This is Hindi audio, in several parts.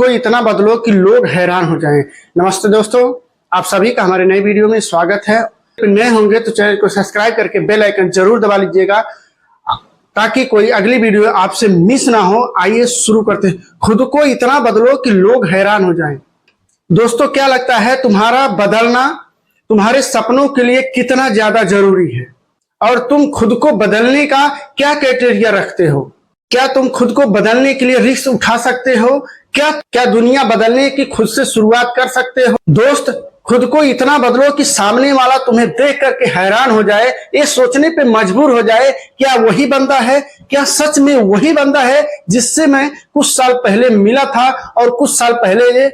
को इतना बदलो कि लोग हैरान हो जाएं। नमस्ते दोस्तों, आप सभी का हमारे नए वीडियो में स्वागत है। नए होंगे तो चैनल को सब्सक्राइब करके बेल आइकन जरूर दबा लीजिएगा ताकि कोई अगली वीडियो आपसे मिस ना हो। आइए शुरू करते हैं। खुद को इतना बदलो कि लोग हैरान हो जाएं। दोस्तों, क्या लगता है तुम्हारा बदलना तुम्हारे सपनों के लिए कितना ज्यादा जरूरी है? और तुम खुद को बदलने का क्या क्राइटेरिया रखते हो? क्या तुम खुद को बदलने के लिए रिस्क उठा सकते हो? क्या दुनिया बदलने की खुद से शुरुआत कर सकते हो? दोस्त, खुद को इतना बदलो कि सामने वाला तुम्हें देख करके हैरान हो जाए, ये सोचने पे मजबूर हो जाए, क्या वही बंदा है? क्या सच में वही बंदा है जिससे मैं कुछ साल पहले मिला था और कुछ साल पहले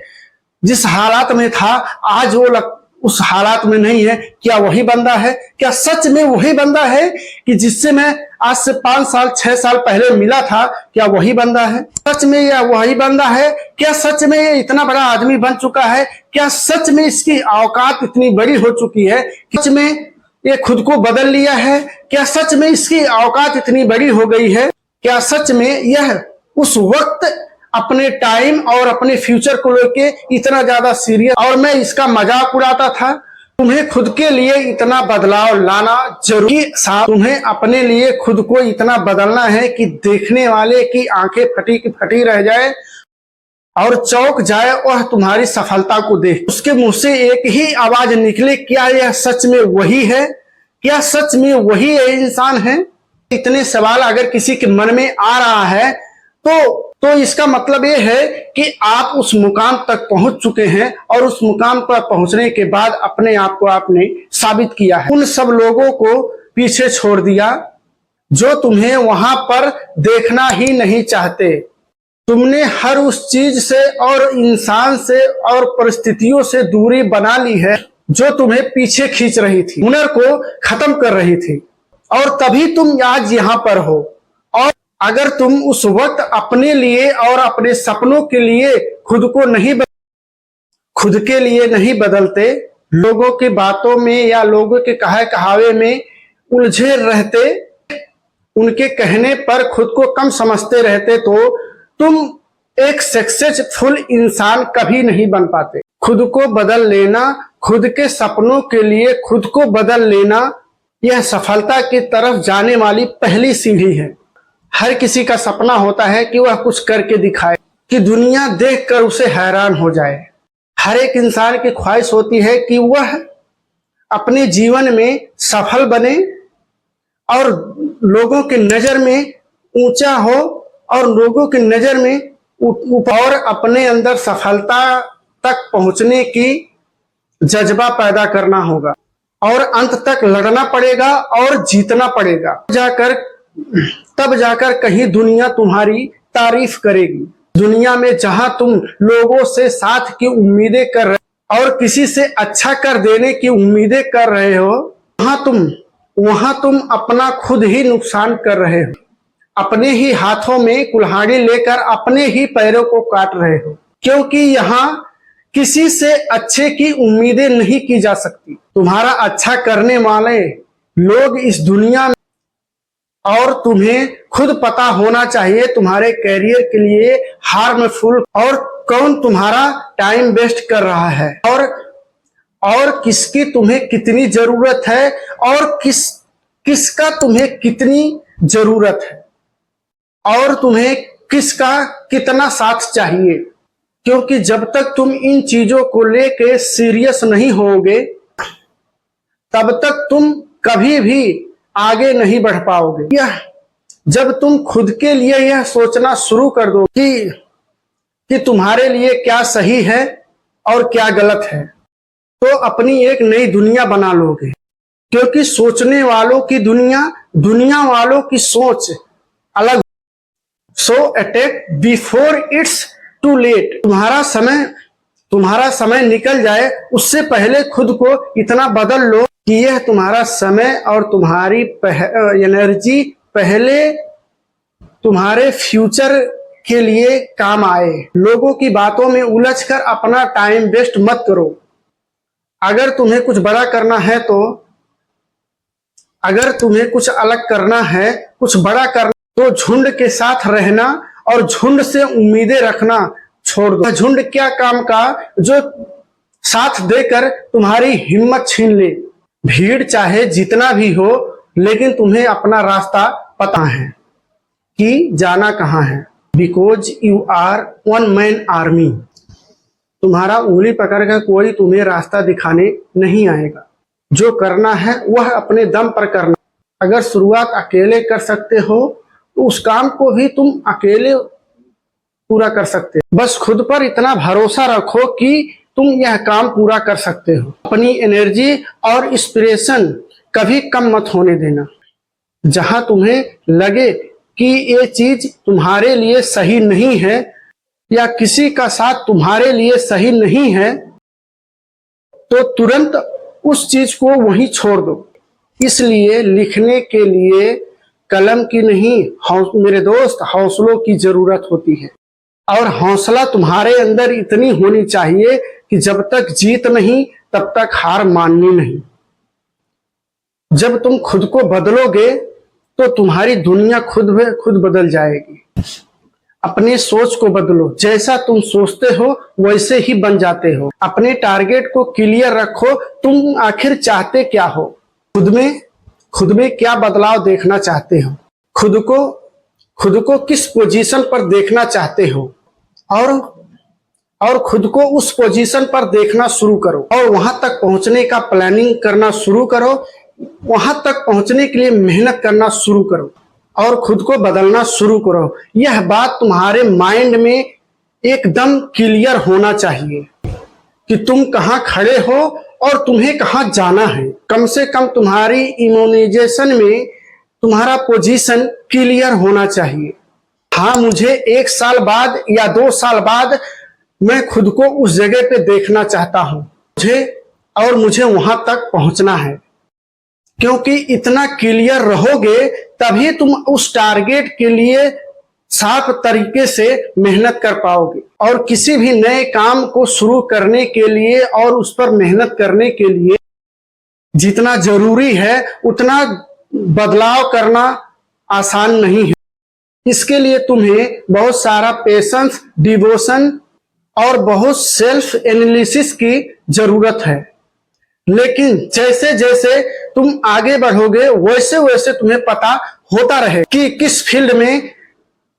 जिस हालात में था आज वो उस हालात में नहीं है? क्या वही बंदा है? क्या सच में वही बंदा है कि जिससे मैं आज से 5 साल 6 साल पहले मिला था? क्या वही बंदा है? सच में यह वही बंदा है? क्या सच में ये इतना बड़ा आदमी बन चुका है? क्या सच में इसकी औकात इतनी बड़ी हो चुकी है? सच में ये खुद को बदल लिया है? क्या सच में इसकी औकात इतनी बड़ी हो गई है? क्या सच में यह उस वक्त अपने टाइम और अपने फ्यूचर को लेके इतना ज्यादा सीरियस और मैं इसका मजाक उड़ाता था? तुम्हें खुद के लिए इतना बदलाव लाना जरूरी। तुम्हें अपने लिए खुद को इतना बदलना है कि देखने वाले की आंखें फटी की फटी रह जाए और चौंक जाए वह तुम्हारी सफलता को देख। उसके मुंह से एक ही आवाज निकले, क्या यह सच में वही है? क्या सच में वही इंसान है? इतने सवाल अगर किसी के मन में आ रहा है तो इसका मतलब ये है कि आप उस मुकाम तक पहुंच चुके हैं और उस मुकाम पर पहुंचने के बाद अपने आप को आपने साबित किया है। उन सब लोगों को पीछे छोड़ दिया जो तुम्हें वहां पर देखना ही नहीं चाहते। तुमने हर उस चीज से और इंसान से और परिस्थितियों से दूरी बना ली है जो तुम्हें पीछे खींच रही थी, हुनर को खत्म कर रही थी, और तभी तुम आज यहां पर हो। और अगर तुम उस वक्त अपने लिए और अपने सपनों के लिए खुद के लिए नहीं बदलते, लोगों की बातों में या लोगों के कहे कहावे में उलझे रहते, उनके कहने पर खुद को कम समझते रहते, तो तुम एक सक्सेसफुल इंसान कभी नहीं बन पाते। खुद को बदल लेना, खुद के सपनों के लिए खुद को बदल लेना, यह सफलता की तरफ जाने वाली पहली सीढ़ी है। हर किसी का सपना होता है कि वह कुछ करके दिखाए, कि दुनिया देखकर उसे हैरान हो जाए। हर एक इंसान की ख्वाहिश होती है कि वह अपने जीवन में सफल बने और लोगों की नजर में ऊंचा हो और लोगों की नजर में और अपने अंदर सफलता तक पहुंचने की जज्बा पैदा करना होगा और अंत तक लड़ना पड़ेगा और जीतना पड़ेगा। तब जाकर कहीं दुनिया तुम्हारी तारीफ करेगी। दुनिया में जहां तुम लोगों से साथ की उम्मीदें कर रहे और किसी से अच्छा कर देने की उम्मीदें कर रहे हो, वहां तुम अपना खुद ही नुकसान कर रहे हो। अपने ही हाथों में कुल्हाड़ी लेकर अपने ही पैरों को काट रहे हो, क्योंकि यहाँ किसी से अच्छे की उम्मीदें नहीं की जा सकती। तुम्हारा अच्छा करने वाले लोग इस दुनिया में, और तुम्हें खुद पता होना चाहिए तुम्हारे करियर के लिए हार्मफुल और कौन तुम्हारा टाइम वेस्ट कर रहा है और किसकी तुम्हें कितनी जरूरत है और किसका तुम्हें कितनी जरूरत है और तुम्हें किसका कितना साथ चाहिए। क्योंकि जब तक तुम इन चीजों को लेके सीरियस नहीं होगे तब तक तुम कभी भी आगे नहीं बढ़ पाओगे। जब तुम खुद के लिए यह सोचना शुरू कर दो कि तुम्हारे लिए क्या सही है और क्या गलत है, तो अपनी एक नई दुनिया बना लोगे। क्योंकि सोचने वालों की दुनिया वालों की सोच अलग। So attack before it's too late. तुम्हारा समय निकल जाए उससे पहले खुद को इतना बदल लो कि यह तुम्हारा समय और तुम्हारी एनर्जी पहले तुम्हारे फ्यूचर के लिए काम आए। लोगों की बातों में उलझकर अपना टाइम वेस्ट मत करो। अगर तुम्हें कुछ बड़ा करना है अगर तुम्हें कुछ अलग करना है, कुछ बड़ा करना, तो झुंड के साथ रहना और झुंड से उम्मीदें रखना छोड़ दो। झुंड क्या काम का जो साथ देकर तुम्हारी हिम्मत छीन ले। भीड़ चाहे जितना भी हो, लेकिन तुम्हें अपना रास्ता पता है कि जाना कहाँ है। Because you are one man army. तुम्हारा उंगली पकड़कर कोई तुम्हें रास्ता दिखाने नहीं आएगा। जो करना है वह अपने दम पर करना। अगर शुरुआत अकेले कर सकते हो तो उस काम को भी तुम अकेले पूरा कर सकते हो। बस खुद पर इतना भरोसा रखो कि तुम यह काम पूरा कर सकते हो। अपनी एनर्जी और इंस्पिरेशन कभी कम मत होने देना। जहां तुम्हें लगे कि ये चीज तुम्हारे लिए सही नहीं है या किसी का साथ तुम्हारे लिए सही नहीं है, तो तुरंत उस चीज को वहीं छोड़ दो। इसलिए लिखने के लिए कलम की नहीं मेरे दोस्त, हौसलों की जरूरत होती है। और हौसला तुम्हारे अंदर इतनी होनी चाहिए कि जब तक जीत नहीं तब तक हार माननी नहीं। जब तुम खुद को बदलोगे तो तुम्हारी दुनिया खुद बदल जाएगी। अपने सोच को बदलो। जैसा तुम सोचते हो वैसे ही बन जाते हो। अपने टारगेट को क्लियर रखो। तुम आखिर चाहते क्या हो? खुद में क्या बदलाव देखना चाहते हो? खुद को किस पोजीशन पर देखना चाहते हो? और खुद को उस पोजीशन पर देखना शुरू करो और वहां तक पहुंचने का प्लानिंग करना शुरू करो। वहां तक पहुंचने के लिए मेहनत करना शुरू करो और खुद को बदलना शुरू करो। यह बात तुम्हारे माइंड में एकदम क्लियर होना चाहिए कि तुम कहां खड़े हो और तुम्हें कहां जाना है। कम से कम तुम्हारी इमेजिनेशन में तुम्हारा पोजीशन क्लियर होना चाहिए। हाँ, मुझे 1 साल बाद या 2 साल बाद मैं खुद को उस जगह पे देखना चाहता हूं। मुझे वहां तक पहुंचना है। क्योंकि इतना क्लियर रहोगे तभी तुम उस टारगेट के लिए साफ तरीके से मेहनत कर पाओगे। और किसी भी नए काम को शुरू करने के लिए और उस पर मेहनत करने के लिए जितना जरूरी है उतना बदलाव करना आसान नहीं है। इसके लिए तुम्हें बहुत सारा पेशेंस, डिवोशन और बहुत सेल्फ एनालिसिस की जरूरत है। लेकिन जैसे जैसे तुम आगे बढ़ोगे वैसे वैसे तुम्हें पता होता रहे कि किस फील्ड में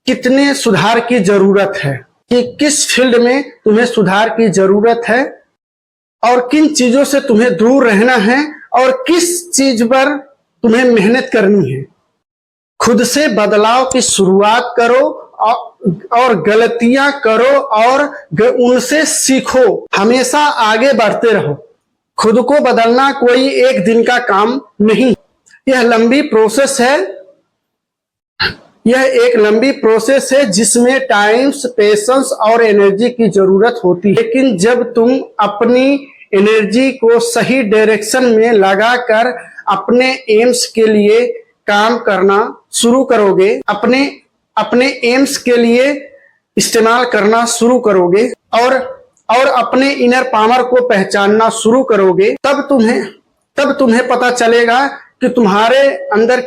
कितने सुधार की जरूरत है, कि किस फील्ड में तुम्हें सुधार की जरूरत है और किन चीजों से तुम्हें दूर रहना है और किस चीज पर तुम्हें मेहनत करनी है। खुद से बदलाव की शुरुआत करो और गलतियां करो और उनसे सीखो। हमेशा आगे बढ़ते रहो। खुद को बदलना कोई एक दिन का काम नहीं। यह लंबी प्रोसेस है। यह एक लंबी प्रोसेस है जिसमें टाइम्स, पेशेंस और एनर्जी की जरूरत होती है। लेकिन जब तुम अपनी एनर्जी को सही डायरेक्शन में लगाकर अपने एम्स के लिए काम करना शुरू करोगे, अपने एम्स के लिए इस्तेमाल करना शुरू करोगे और अपने इनर पावर को पहचानना शुरू करोगे, तब तुम्हें पता चलेगा कि तुम्हारे अंदर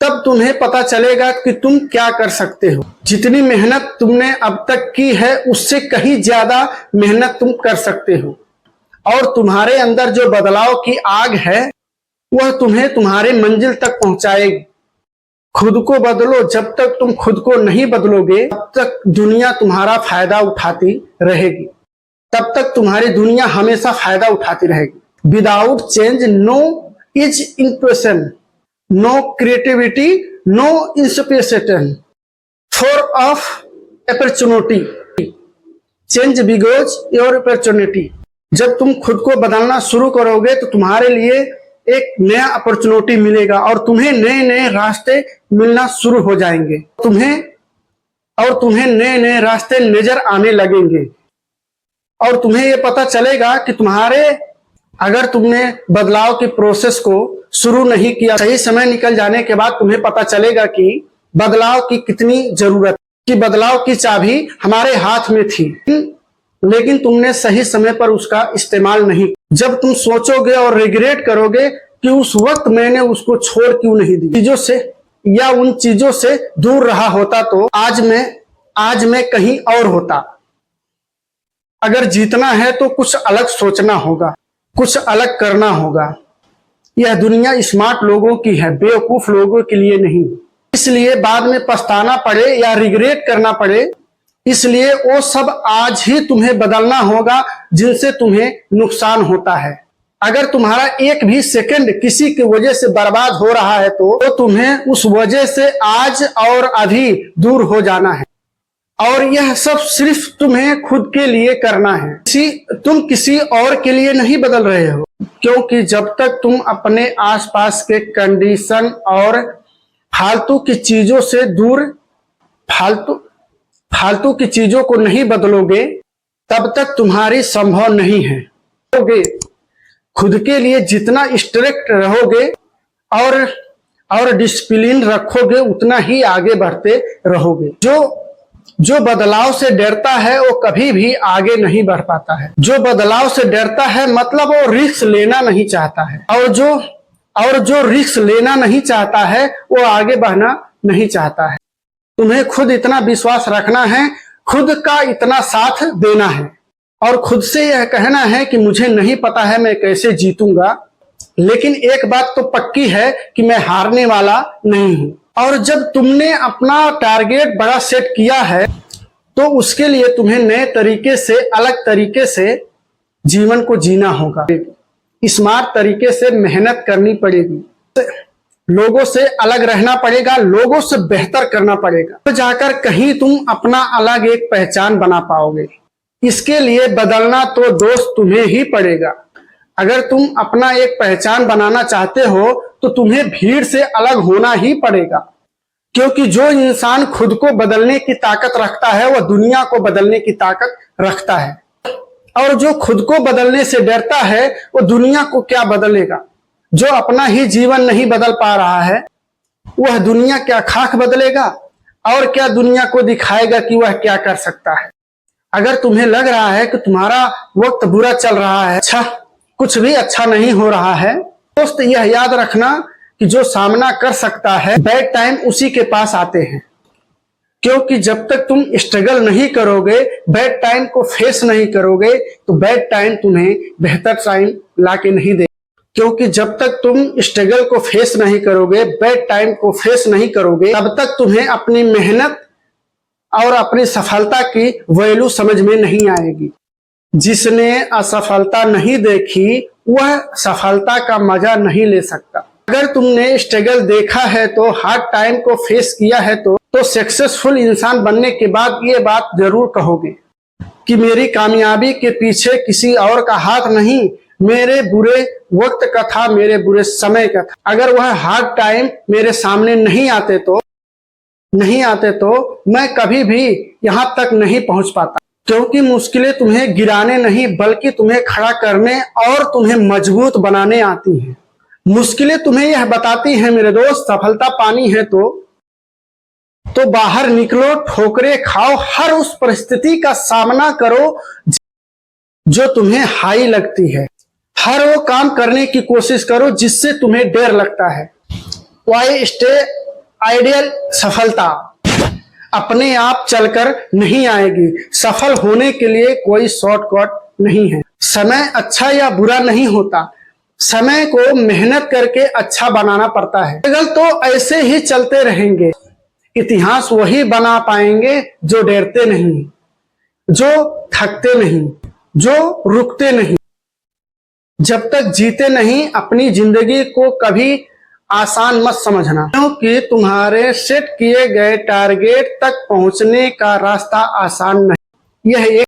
तब तुम्हें पता चलेगा कि तुम क्या कर सकते हो। जितनी मेहनत तुमने अब तक की है उससे कहीं ज्यादा मेहनत तुम कर सकते हो। और तुम्हारे अंदर जो बदलाव की आग है वह तुम्हें तुम्हारे मंजिल तक पहुंचाएगी। खुद को बदलो। जब तक तुम खुद को नहीं बदलोगे तब तक दुनिया तुम्हारा फायदा उठाती रहेगी। तब तक तुम्हारी दुनिया हमेशा फायदा उठाती रहेगी। Without change no is impression, no creativity, no inspiration, for of opportunity, change because your opportunity. जब तुम खुद को बदलना शुरू करोगे तो तुम्हारे लिए एक नया अपॉर्चुनिटी मिलेगा और तुम्हें नए नए रास्ते मिलना शुरू हो जाएंगे। तुम्हें नए नए रास्ते नजर आने लगेंगे और तुम्हें यह पता चलेगा कि अगर तुमने बदलाव की प्रोसेस को शुरू नहीं किया, सही समय निकल जाने के बाद तुम्हें पता चलेगा कि बदलाव की कितनी जरूरत, कि बदलाव की चाबी हमारे हाथ में थी, लेकिन तुमने सही समय पर उसका इस्तेमाल नहीं। जब तुम सोचोगे और रिग्रेट करोगे कि उस वक्त मैंने उसको छोड़ क्यों नहीं दी, चीजों से या उन चीजों से दूर रहा होता तो आज मैं कहीं और होता। अगर जीतना है तो कुछ अलग सोचना होगा, कुछ अलग करना होगा। यह दुनिया स्मार्ट लोगों की है, बेवकूफ लोगों के लिए नहीं। इसलिए बाद में पछताना पड़े या रिग्रेट करना पड़े, इसलिए वो सब आज ही तुम्हें बदलना होगा जिनसे तुम्हें नुकसान होता है। अगर तुम्हारा एक भी सेकंड किसी की वजह से बर्बाद हो रहा है तो तुम्हें उस वजह से आज और अभी दूर हो जाना है। और यह सब सिर्फ तुम्हें खुद के लिए करना है, तुम किसी और के लिए नहीं बदल रहे हो। क्योंकि जब तक तुम अपने आसपास के कंडीशन और फालतू की चीजों से दूर फालतू की चीजों को नहीं बदलोगे, तब तक तुम्हारी संभव नहीं है। खुद के लिए जितना स्ट्रिक्ट रहोगे और डिसिप्लिन रखोगे, उतना ही आगे बढ़ते रहोगे। जो बदलाव से डरता है वो कभी भी आगे नहीं बढ़ पाता है। जो बदलाव से डरता है मतलब वो रिस्क लेना नहीं चाहता है, और जो रिस्क लेना नहीं चाहता है वो आगे बढ़ना नहीं चाहता है। तुम्हें खुद इतना विश्वास रखना है, खुद का इतना साथ देना है, और खुद से यह कहना है कि मुझे नहीं पता है मैं कैसे जीतूंगा, लेकिन एक बात तो पक्की है कि मैं हारने वाला नहीं हूं। और जब तुमने अपना टारगेट बड़ा सेट किया है तो उसके लिए तुम्हें नए तरीके से, अलग तरीके से जीवन को जीना होगा। स्मार्ट तरीके से मेहनत करनी पड़ेगी, लोगों से अलग रहना पड़ेगा, लोगों से बेहतर करना पड़ेगा, तो जाकर कहीं तुम अपना अलग एक पहचान बना पाओगे। इसके लिए बदलना तो दोस्त तुम्हें ही पड़ेगा। अगर तुम अपना एक पहचान बनाना चाहते हो तो तुम्हें भीड़ से अलग होना ही पड़ेगा। क्योंकि जो इंसान खुद को बदलने की ताकत रखता है वह दुनिया को बदलने की ताकत रखता है, और जो खुद को बदलने से डरता है वो दुनिया को क्या बदलेगा। जो अपना ही जीवन नहीं बदल पा रहा है वह दुनिया क्या खाक बदलेगा, और क्या दुनिया को दिखाएगा कि वह क्या कर सकता है। अगर तुम्हें लग रहा है कि तुम्हारा वक्त बुरा चल रहा है, कुछ भी अच्छा नहीं हो रहा है, दोस्त यह याद रखना कि जो सामना कर सकता है, बैड टाइम उसी के पास आते हैं। क्योंकि जब तक तुम स्ट्रगल नहीं करोगे, बैड टाइम को फेस नहीं करोगे, तो बैड टाइम तुम्हें बेहतर टाइम लाके नहीं देगा। क्योंकि जब तक तुम स्ट्रगल को फेस नहीं करोगे, बैड टाइम को फेस नहीं करोगे, तब तक तुम्हें अपनी मेहनत और अपनी सफलता की वैल्यू समझ में नहीं आएगी। जिसने असफलता नहीं देखी वह सफलता का मजा नहीं ले सकता। अगर तुमने स्ट्रगल देखा है तो, हार्ड टाइम को फेस किया है तो सक्सेसफुल इंसान बनने के बाद ये बात जरूर कहोगे कि मेरी कामयाबी के पीछे किसी और का हाथ नहीं, मेरे बुरे वक्त का था, मेरे बुरे समय का था। अगर वह हार्ड टाइम मेरे सामने नहीं आते तो मैं कभी भी यहां तक नहीं पहुंच पाता। क्योंकि मुश्किलें तुम्हें गिराने नहीं बल्कि तुम्हें खड़ा करने और तुम्हें मजबूत बनाने आती हैं। मुश्किलें तुम्हें यह बताती हैं मेरे दोस्त, सफलता पानी है तो बाहर निकलो, ठोकरें खाओ, हर उस परिस्थिति का सामना करो जो तुम्हें हाई लगती है। हर वो काम करने की कोशिश करो जिससे तुम्हें डर लगता है। Why stay ideal. सफलता अपने आप चलकर नहीं आएगी। सफल होने के लिए कोई शॉर्टकट नहीं है। समय अच्छा या बुरा नहीं होता, समय को मेहनत करके अच्छा बनाना पड़ता है। स्ट्रगल तो ऐसे ही चलते रहेंगे। इतिहास वही बना पाएंगे जो डरते नहीं, जो थकते नहीं, जो रुकते नहीं। जब तक जीते नहीं अपनी जिंदगी को कभी आसान मत समझना, क्योंकि तुम्हारे सेट किए गए टारगेट तक पहुंचने का रास्ता आसान नहीं। यह एक